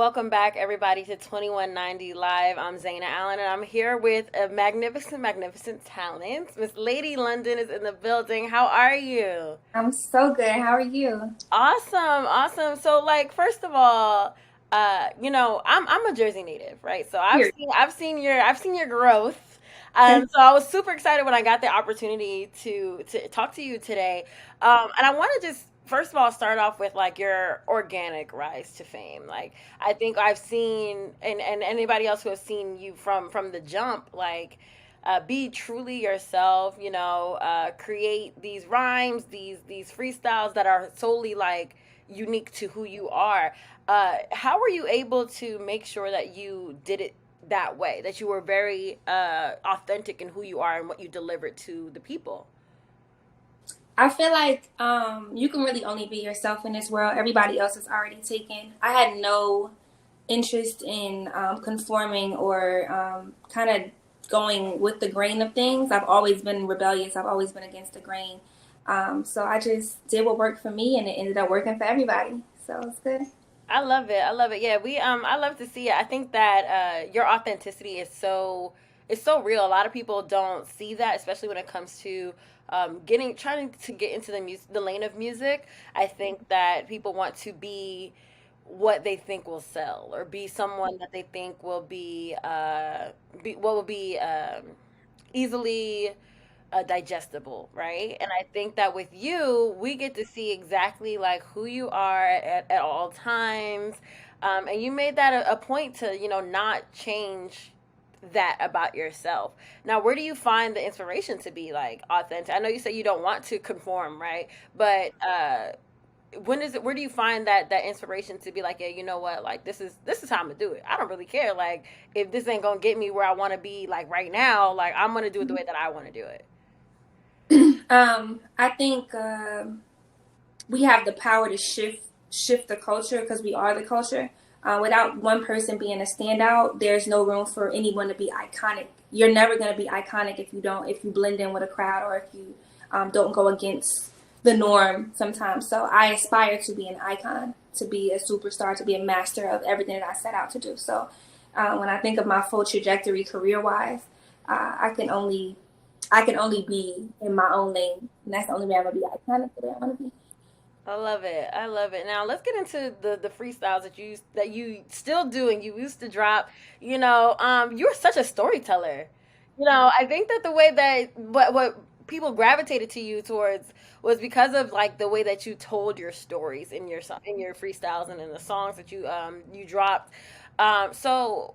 Welcome back, everybody, to 2190 Live. I'm Zaina Allen, and I'm here with a magnificent talent. Miss Lady London is in the building. How are you? I'm so good. How are you? Awesome. So, like, first of all, I'm a Jersey native, right? So Here. I've seen your growth. So I was super excited when I got the opportunity to talk to you today. And I want to just first of all start off with like your organic rise to fame. Like I think I've seen, and anybody else who has seen you from the jump, like be truly yourself, create these rhymes, these freestyles that are solely like unique to who you are. How were you able to make sure that you did it that way, that you were very authentic in who you are and what you delivered to the people? I feel like you can really only be yourself in this world. Everybody else is already taken. I had no interest in conforming or kind of going with the grain of things. I've always been rebellious. I've always been against the grain. So I just did what worked for me, and it ended up working for everybody. So it's good. I love it. I love it. Yeah, we I love to see it. I think that your authenticity is so real. A lot of people don't see that, especially when it comes to getting trying to get into the lane of music. I think that people want to what they think will sell, or be someone that they think will be what will be easily digestible, right? And I think that with you, we get to see exactly like who you are at all times. And you made that a point to, not change that about yourself. Now, where do you find the inspiration to be like authentic? I know you say you don't want to conform, right? But where do you find that inspiration to be like, yeah, you know what, like this is how I'm gonna do it. I don't really care, like, if this ain't gonna get me where I want to be, like, right now, like, I'm gonna do it the way that I want to do it. I think we have the power to shift the culture because we are the culture. Without one person being a standout, there's no room for anyone to be iconic. You're never going to be iconic if you blend in with a crowd, or if you don't go against the norm sometimes. So I aspire to be an icon, to be a superstar, to be a master of everything that I set out to do. So when I think of my full trajectory career wise, I can only be in my own lane, and that's the only way I'm gonna be iconic the way I want to be. I love it. I love it. Now let's get into the freestyles that you still do and you used to drop. You're such a storyteller. I think that the way that what people gravitated to you towards was because of like the way that you told your stories in in your freestyles and in the songs that you dropped. So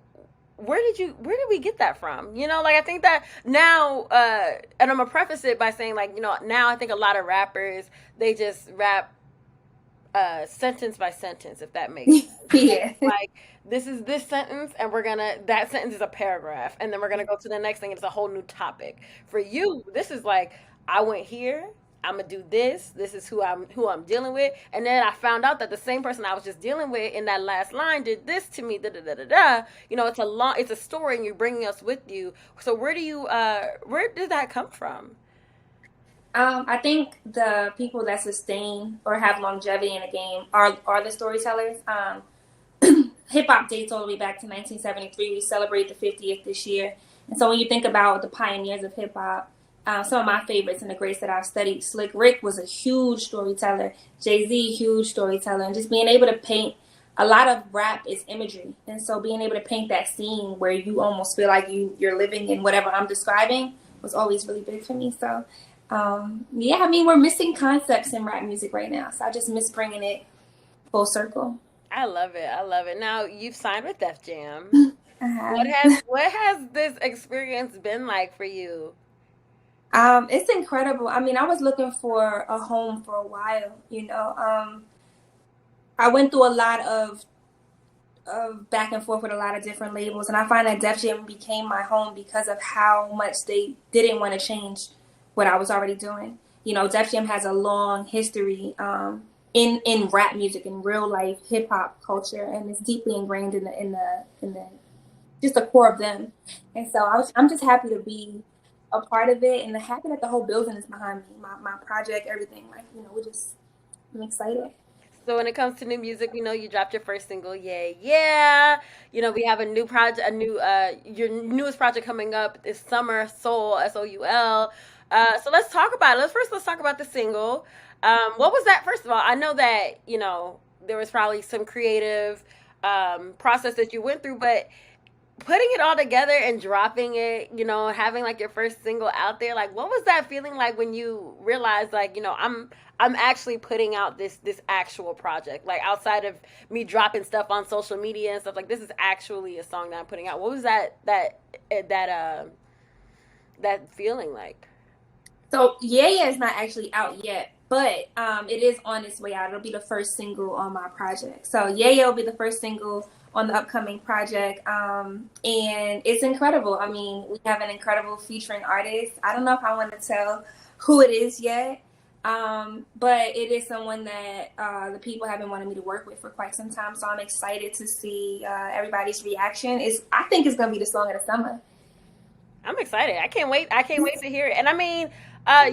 where did we get that from? Like, I think that now, and I'm gonna preface it by saying, like, now I think a lot of rappers, they just rap sentence by sentence, if that makes sense. Yeah. Like, this is this sentence, and that sentence is a paragraph, and then we're gonna go to the next thing, and it's a whole new topic. For you, this is like, I went here, I'm gonna do this. This is who I'm dealing with, and then I found out that the same person I was just dealing with in that last line did this to me. Da da da da da. It's a story, and you're bringing us with you. So where did that come from? I think the people that sustain or have longevity in a game are the storytellers. Hip hop dates all the way back to 1973. We celebrate the 50th this year, and so when you think about the pioneers of hip hop, some of my favorites and the greats that I've studied, Slick Rick was a huge storyteller. Jay-Z, huge storyteller, and just being able to paint. A lot of rap is imagery, and so being able to paint that scene where you almost feel like you're living in whatever I'm describing was always really big for me. So yeah, I mean, we're missing concepts in rap music right now, so I just miss bringing it full circle. I love it. I love it. Now you've signed with Def Jam. I What have. has this experience been like for you? It's incredible. I mean, I was looking for a home for a while. I went through a lot of back and forth with a lot of different labels, and I find that Def Jam became my home because of how much they didn't want to change what I was already doing. Def Jam has a long history in rap music, in real life hip hop culture, and it's deeply ingrained in the just the core of them. And so I'm just happy to be a part of it, and happy that the whole building is behind me, my project, everything. Like, I'm excited. So when it comes to new music, we know you dropped your first single, yeah, yeah. You know, we have a new project, a new your newest project coming up this summer, Soul, Soul. So let's talk about it. Let's talk about the single. What was that? First of all, I know that there was probably some creative process that you went through, but putting it all together and dropping it, having like your first single out there, like what was that feeling like when you realized like, I'm actually putting out this actual project, like outside of me dropping stuff on social media and stuff, like this is actually a song that I'm putting out. What was that feeling like? So Yeah Yeah is not actually out yet, but it is on its way out. It'll be the first single on my project. So Yeah Yeah will be the first single on the upcoming project, and it's incredible. I mean, we have an incredible featuring artist. I don't know if I want to tell who it is yet, but it is someone that the people have been wanting me to work with for quite some time. So I'm excited to see everybody's reaction. I think it's gonna be the song of the summer. I'm excited. I can't wait. I can't wait to hear it. And I mean,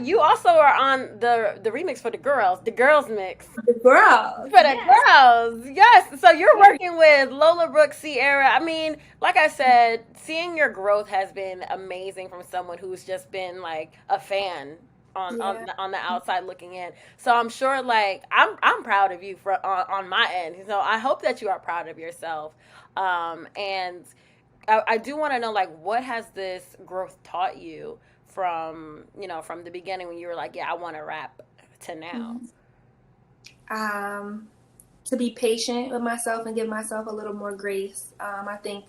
you also are on the remix for the girls mix. The girls, For the yes. girls, yes. So you're working with Lola Brooke, Ciara. I mean, like I said, seeing your growth has been amazing from someone who's just been like a fan Yeah. on the outside looking in. So I'm sure, like I'm proud of you on my end. So I hope that you are proud of yourself. And I do want to know, like, what has this growth taught you from the beginning when you were like, yeah, I want to rap, to now. Mhm. um, to be patient with myself and give myself a little more grace. I think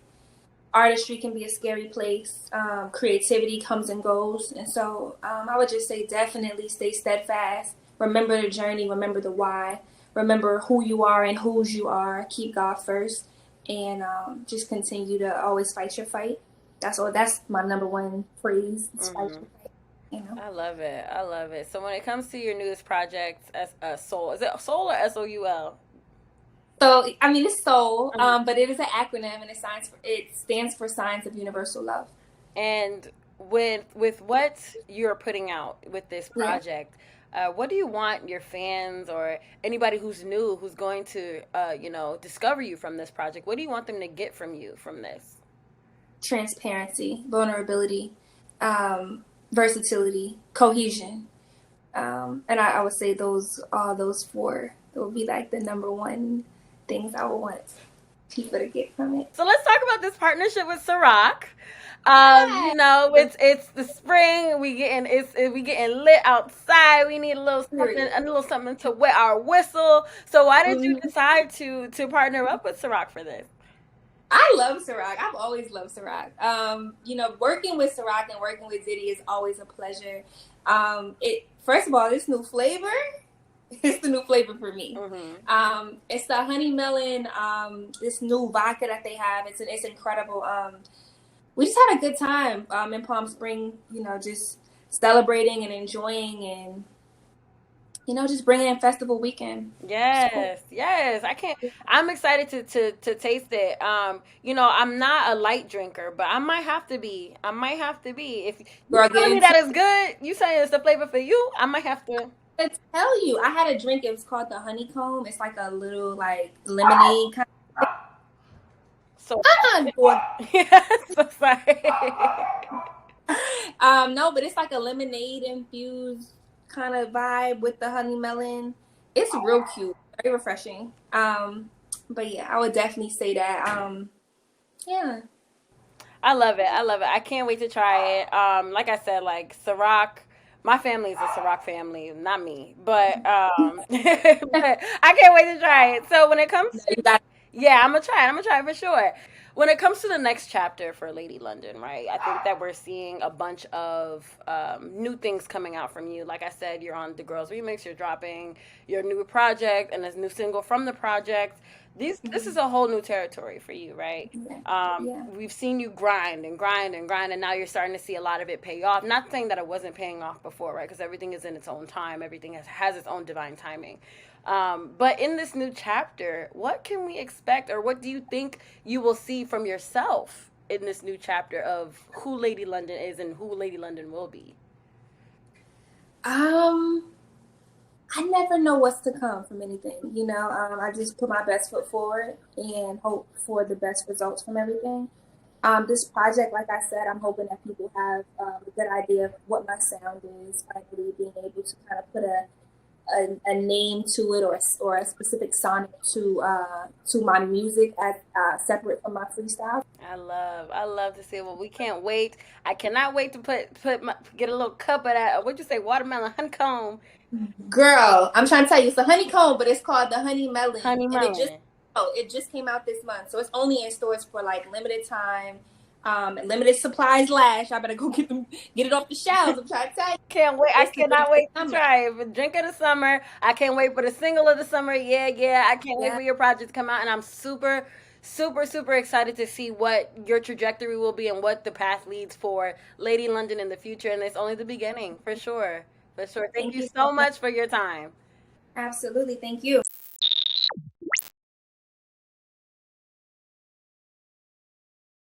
artistry can be a scary place. Creativity comes and goes. And so I would just say definitely stay steadfast. Remember the journey, remember the why, remember who you are and whose you are. Keep God first, and just continue to always fight your fight. That's all. That's my number one phrase. It's fight Hmm. your fight. You know. I love it. I love it. So when it comes to your newest project, as Soul, is it Soul or Soul? So I mean, it's soul, Mhm. but it is an acronym, and it stands for Signs of Universal Love. And with what you're putting out with this Yeah. project, what do you want your fans or anybody who's new, who's going to discover you from this project? What do you want them to get from you from this? Transparency, vulnerability, versatility, cohesion. And I would say all those four will be like the number one things I would want people to get from it. So let's talk about this partnership with Ciroc. Yeah. It's the spring. We getting lit outside. We need a little something to wet our whistle. So why did you Mhm. decide to partner up with Ciroc for this? I love Ciroc. I've always loved Ciroc. Working with Ciroc and working with Diddy is always a pleasure. It first of all, this new flavor, it's the new flavor for me. Hmm. It's the honey melon. This new vodka that they have. It's incredible. We just had a good time in Palm Spring. Just celebrating and enjoying, and just bringing in festival weekend. It's cool. Yes, yes. I can't. I'm excited to taste it. I'm not a light drinker, but I might have to be. I might have to be. If you Girl, get telling me into that it's good, you saying it's the flavor for you, I might have to. to tell you, I had a drink. It was called the honeycomb. It's like a little like lemonade kind So of. Or, yes, so sorry. no, but it's like a lemonade infused kind of vibe with the honey melon. It's real cute, very refreshing. But yeah, I would definitely say that. Yeah. I love it. I love it. I can't wait to try it. Like I said, like Ciroc, my family is a Ciroc family, not me, but I can't wait to try it. So when it comes You got Yeah, I'm gonna try it. I'm gonna try it for sure. When it comes to the next chapter for Lady London, right? I think that we're seeing a bunch of new things coming out from you. Like I said, you're on the Girls Remix. You're dropping your new project and a new single from the project. This is a whole new territory for you, right? yeah. Yeah. We've seen you grind and grind and grind, and now you're starting to see a lot of it pay off. Not saying that it wasn't paying off before, right? Because everything is in its own time. Everything has its own divine timing. But in this new chapter, what can we expect, or what do you think you will see from yourself in this new chapter of who Lady London is and who Lady London will be? Um, I never know what's to come from anything. You know, I just put my best foot forward and hope for the best results from everything. This project, like I said, I'm hoping that people have a good idea of what my sound is, finally being able to kind of put a name to it, or a specific sonic to my music as separate from my freestyle. I love to see it. Well, we can't wait. I cannot wait to get a little cup of that. What'd you say? Watermelon honeycomb. Girl, I'm trying to tell you, it's a honeycomb, but it's called the honey melon, Honey and melon. it just came out this month, so it's only in stores for like limited time. Limited supplies last. I better go get it off the shelves. I'm trying to tell you. Can't wait. I It's the drink cannot of wait the to summer. try it. Drink of the summer. I can't wait for the single of the summer. Yeah, yeah. I can't wait Yeah. for your project to come out. And I'm super, super, super excited to see what your trajectory will be and what the path leads for Lady London in the future. And it's only the beginning, for sure. For sure. Thank Thank you you so so much. much for your time. Absolutely. Thank you.